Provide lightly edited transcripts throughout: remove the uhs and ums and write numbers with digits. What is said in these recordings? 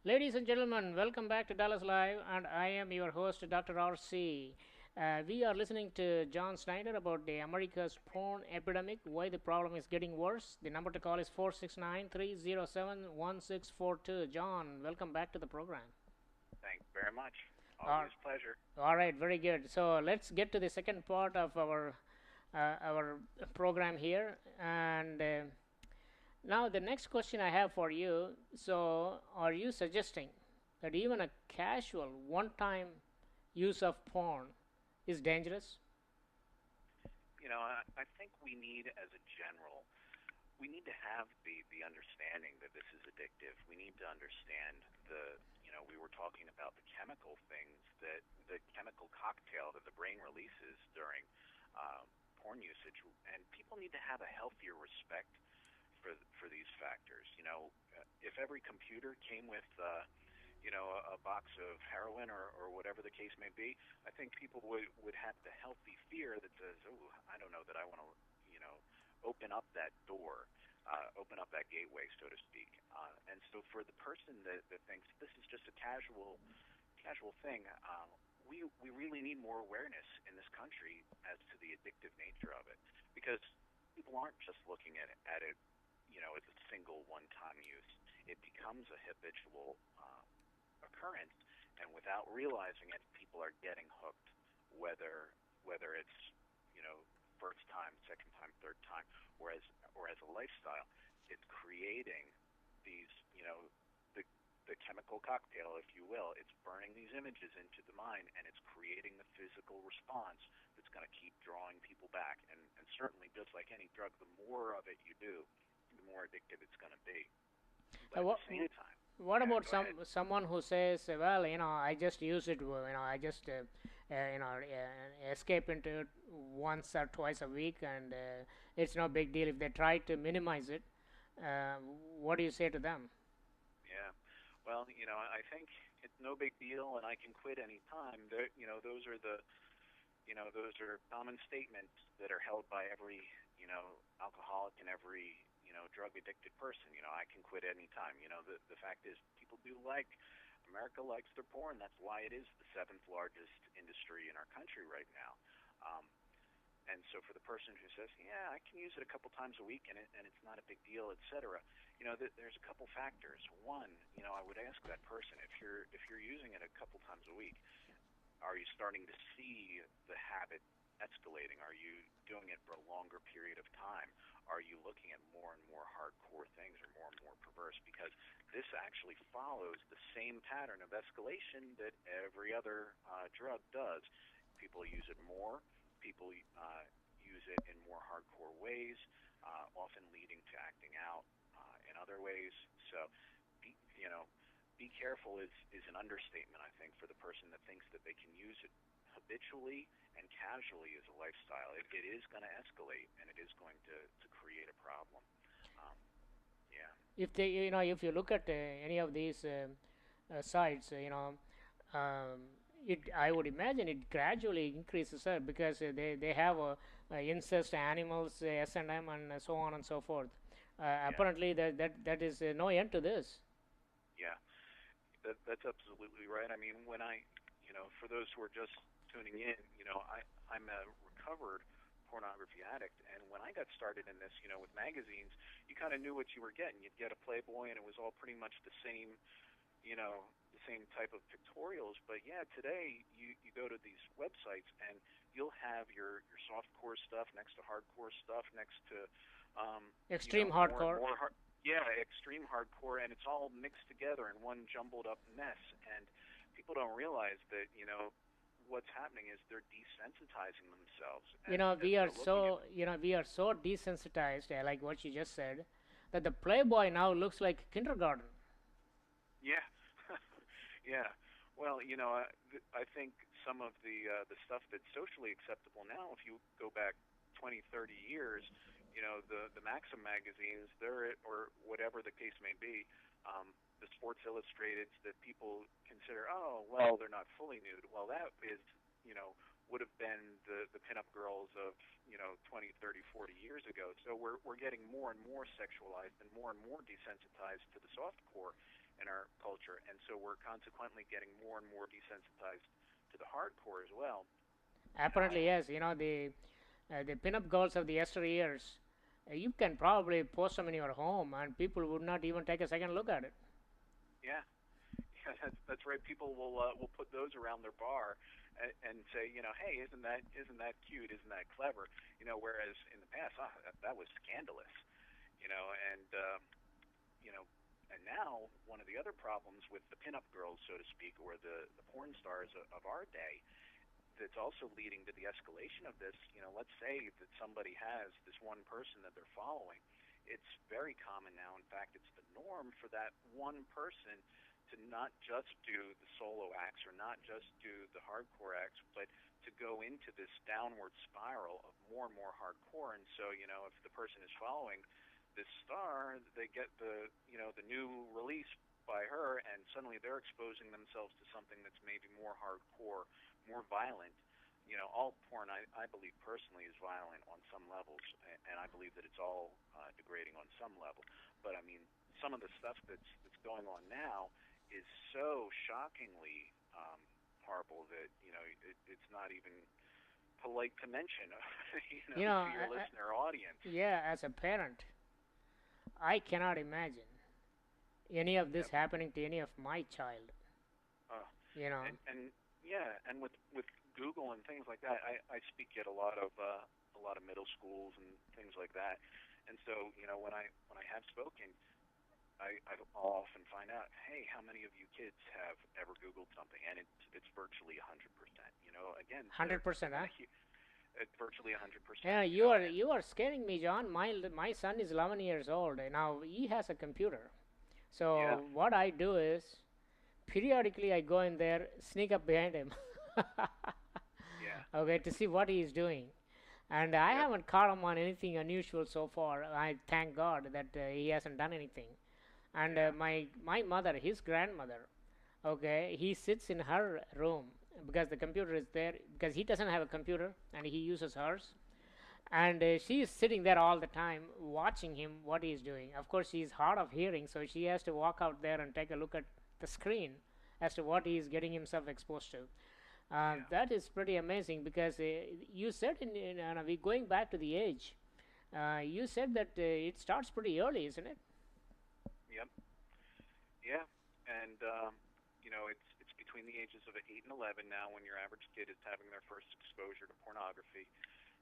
Ladies and gentlemen, welcome back to Dallas Live, and I am your host, Dr. RC. We are listening to Jon Snyder about the America's porn epidemic, why the problem is getting worse. The number to call is 469-307-1642. John, welcome back to the program. Thanks very much. All, Always pleasure. all right, very good. So let's get to the second part of our program here, and now, the next question I have for you. So, are you suggesting that even a casual one time use of porn is dangerous? I think we need, as a general, we need to have the understanding that this is addictive. We need to understand we were talking about the chemical things, that the chemical cocktail that the brain releases during porn usage, and people need to have a healthier respect for these factors. If every computer came with a box of heroin or whatever the case may be, I think people would have the healthy fear that says, oh, I don't know that I want to, open up that door, open up that gateway, so to speak. And so for the person that thinks this is just a casual thing, we really need more awareness in this country as to the addictive nature of it, because people aren't just looking at it, as a single one-time use. It becomes a habitual occurrence, and without realizing it, people are getting hooked, whether it's first time, second time, third time, or as a lifestyle. It's creating these the chemical cocktail, if you will. It's burning these images into the mind, and it's creating the physical response that's going to keep drawing people back. And certainly, just like any drug, the more of it you do, the more addictive it's going to be. But at What, the same time, what yeah, about go ahead. someone who says, well, I just use it, I just escape into it once or twice a week, and it's no big deal if they try to minimize it. What do you say to them? Yeah. Well, I think it's no big deal, and I can quit any time. Those are those are common statements that are held by every, alcoholic and every, drug addicted person. I can quit any time. The fact is, people do America likes their porn. That's why it is the seventh largest industry in our country right now. Um, and so for the person who says, yeah, I can use it a couple times a week and it's not a big deal, etc., there's a couple factors. One, I would ask that person, if you're using it a couple times a week, are you starting to see the habit escalating? Are you doing it for a longer period of time? Are you looking at more and more hardcore things or more and more perverse? Because this actually follows the same pattern of escalation that every other drug does. People use it more. People use it in more hardcore ways, often leading to acting out in other ways. So, be, you know, be careful is an understatement, I think, for the person that thinks that they can use it habitually and casually as a lifestyle. It is going to escalate, and it is going to create a problem. Um, yeah. If they, if you look at any of these sites, it, I would imagine it gradually increases because they have incest animals, S&M, and so on and so forth. Yeah. Apparently, that is no end to this. Yeah. That's absolutely right. I mean, for those who are just tuning in, I'm a recovered pornography addict, and when I got started in this, with magazines, you kind of knew what you were getting. You'd get a Playboy, and it was all pretty much the same type of pictorials. But yeah, today you go to these websites, and you'll have your softcore stuff next to hardcore stuff, next to Extreme more and hardcore. more yeah, extreme hardcore, and it's all mixed together in one jumbled up mess. And people don't realize that what's happening is they're desensitizing themselves as We are they're looking at. we are so desensitized, like what you just said, that the Playboy now looks like kindergarten. Yeah, yeah. Well, I think some of the stuff that's socially acceptable now, if you go back 20, 30 years, the Maxim magazines, or whatever the case may be, the Sports Illustrateds that people consider, oh, well, they're not fully nude. Well, that is, would have been the pinup girls of 20, 30, 40 years ago. So we're getting more and more sexualized and more desensitized to the soft core, in our culture, and so we're consequently getting more and more desensitized to the hardcore as well. Apparently, yes. You know, the pinup girls of the yesteryears, you can probably post them in your home, and people would not even take a second look at it. Yeah, yeah, that's right. People will put those around their bar and say, hey, isn't that cute? Isn't that clever? Whereas in the past, that was scandalous. And you know, and now one of the other problems with the pinup girls, so to speak, or the porn stars of our day, that's also leading to the escalation of this. Let's say that somebody has this one person that they're following. It's very common now. In fact, it's the norm for that one person to not just do the solo acts or not just do the hardcore acts, but to go into this downward spiral of more and more hardcore. And so, if the person is following this star, they get the new release by her, and suddenly they're exposing themselves to something that's maybe more hardcore, more violent. All porn, I believe personally, is violent on some levels, and I believe that it's all degrading on some level. But I mean, some of the stuff that's going on now is so shockingly horrible that it's not even polite to mention, You know, to your listener audience. yeah, as a parent, I cannot imagine any of this Yep. happening to any of my child. Uh, You know, and yeah, and with Google and things like that, I speak at a lot of middle schools and things like that, and so when I have spoken, I'll often find out, hey, how many of you kids have ever Googled something, and it's virtually 100%. Again, they're 100%, huh? gonna it's virtually 100%. Yeah, You you know, are and you are scaring me, John. My son is 11 years old. Now he has a computer. yeah, So what I do is periodically I go in there, sneak up behind him, yeah, okay, to see what he is doing. And I yep, haven't caught him on anything unusual so far. I thank God that he hasn't done anything. And yeah, my mother, his grandmother, okay, he sits in her room because the computer is there because he doesn't have a computer and he uses hers. And she is sitting there all the time watching him what he is doing. Of course, she is hard of hearing, so she has to walk out there and take a look at the screen as to what he is getting himself exposed to. yeah, That is pretty amazing because you said we going back to the age. You said that it starts pretty early, isn't it? yep, yeah, and it's between the ages of 8 and 11 now when your average kid is having their first exposure to pornography.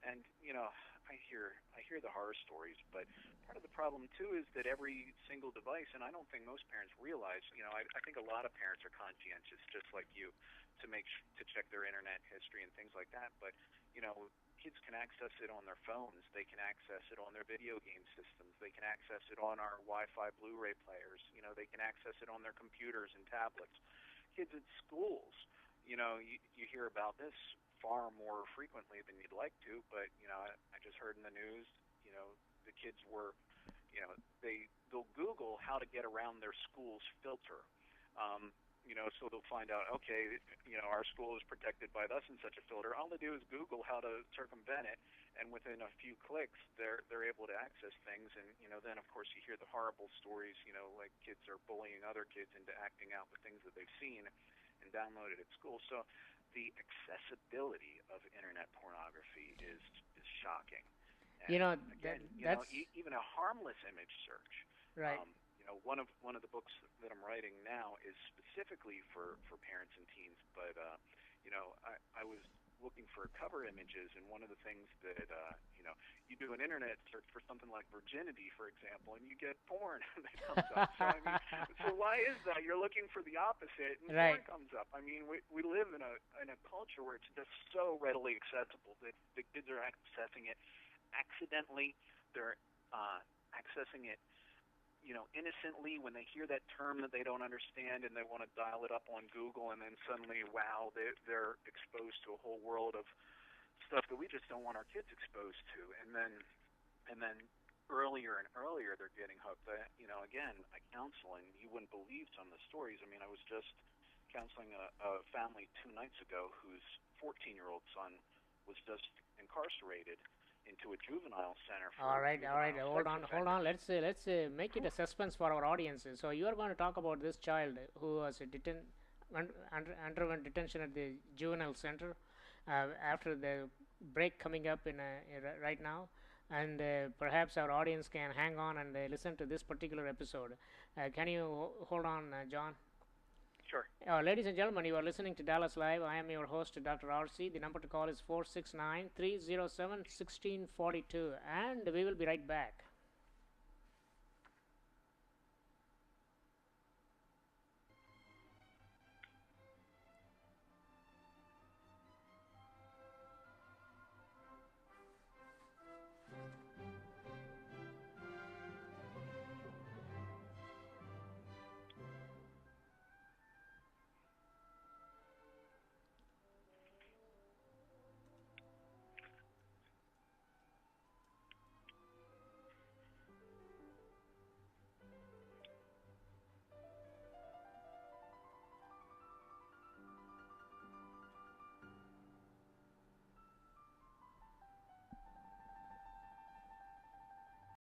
And I hear the horror stories, but part of the problem too is that every single device, and I don't think most parents realize. I think a lot of parents are conscientious, just like you, to check their internet history and things like that. But kids can access it on their phones. They can access it on their video game systems. They can access it on our Wi-Fi Blu-ray players. They can access it on their computers and tablets. Kids at schools, you hear about this far more frequently than you'd like to, but I just heard in the news, the kids were, they'll Google how to get around their school's filter. So they'll find out, okay, our school is protected by thus and such a filter. All they do is Google how to circumvent it, and within a few clicks, they're able to access things. And then of course you hear the horrible stories, like kids are bullying other kids into acting out the things that they've seen and downloaded at school. So the accessibility of internet pornography is shocking. You And know again, that's even a harmless image search. right. One of the books that I'm writing now is specifically for parents and teens. But I was looking for cover images, and one of the things that you do an internet search for something like virginity, for example, and you get porn that comes up. So I mean, so why is that? You're looking for the opposite, and Right. porn comes up. I mean, we live in a culture where it's just so readily accessible that the kids are accessing it accidentally. They're accessing it innocently when they hear that term that they don't understand and they want to dial it up on Google, and then suddenly, wow, they're exposed to a whole world of stuff that we just don't want our kids exposed to. And then earlier and earlier they're getting hooked. Again, I counsel, and you wouldn't believe some of the stories. I mean, I was just counseling a family 2 nights ago whose 14-year-old son was just incarcerated into a juvenile center All for right, all right. juvenile Hold sex on, hold on. offenders. Let's make it a suspense for our audiences. So you are going to talk about this child who was underwent detention at the juvenile center after the break coming up right now, and perhaps our audience can hang on and listen to this particular episode. Can you hold on, John? Sure. Ladies and gentlemen, you are listening to Dallas Live. I am your host, Dr. RC. The number to call is 469 307 1642, and we will be right back.